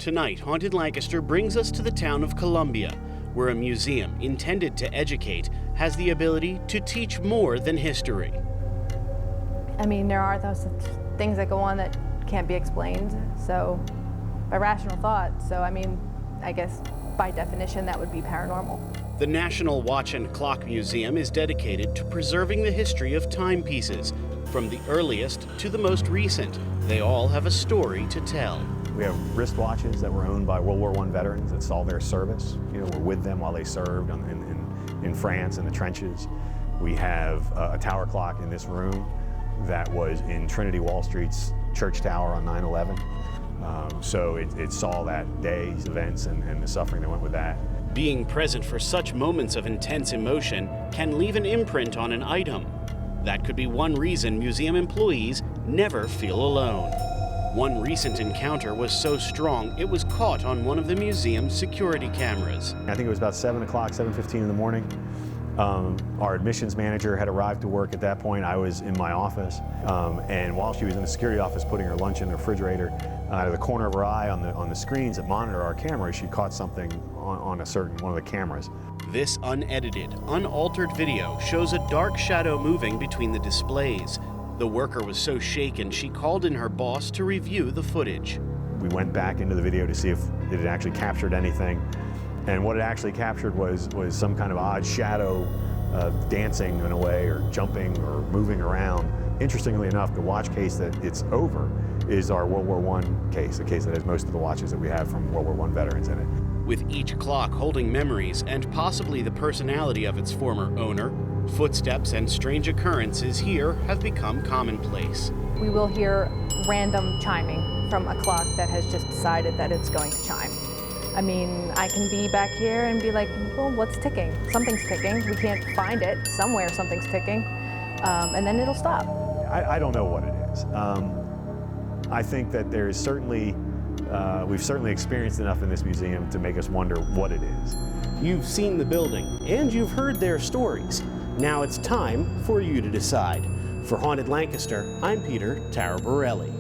Tonight, Haunted Lancaster brings us to the town of Columbia, where a museum intended to educate has the ability to teach more than history. I mean, there are those things that go on that can't be explained, so by rational thought. So, I mean, I guess by definition that would be paranormal. The National Watch and Clock Museum is dedicated to preserving the history of timepieces, from the earliest to the most recent. They all have a story to tell. We have wristwatches that were owned by World War I veterans that saw their service. Were with them while they served in France in the trenches. We have a tower clock in this room that was in Trinity Wall Street's church tower on 9/11. So it saw that day's events and the suffering that went with that. Being present for such moments of intense emotion can leave an imprint on an item. That could be one reason museum employees never feel alone. One recent encounter was so strong it was caught on one of the museum's security cameras. I think it was about 7 o'clock, 7:15 in the morning. Our admissions manager had arrived to work at that point. I was in my office, and while she was in the security office putting her lunch in the refrigerator, out of the corner of her eye on the screens that monitor our cameras, she caught something on one of the cameras. This unedited, unaltered video shows a dark shadow moving between the displays. The worker was so shaken she called in her boss to review the footage. We went back into the video to see if it had actually captured anything. And what it actually captured was some kind of odd shadow dancing in a way, or jumping or moving around. Interestingly enough, the watch case that it's over is our World War I case, a case that has most of the watches that we have from World War I veterans in it. With each clock holding memories and possibly the personality of its former owner, footsteps and strange occurrences here have become commonplace. We will hear random chiming from a clock that has just decided that it's going to chime. I mean, I can be back here and be like, well, what's ticking? Something's ticking. We can't find it. Somewhere something's ticking. And then it'll stop. I don't know what it is. I think that there is certainly, we've certainly experienced enough in this museum to make us wonder what it is. You've seen the building and you've heard their stories. Now it's time for you to decide. For Haunted Lancaster, I'm Peter Taraborelli.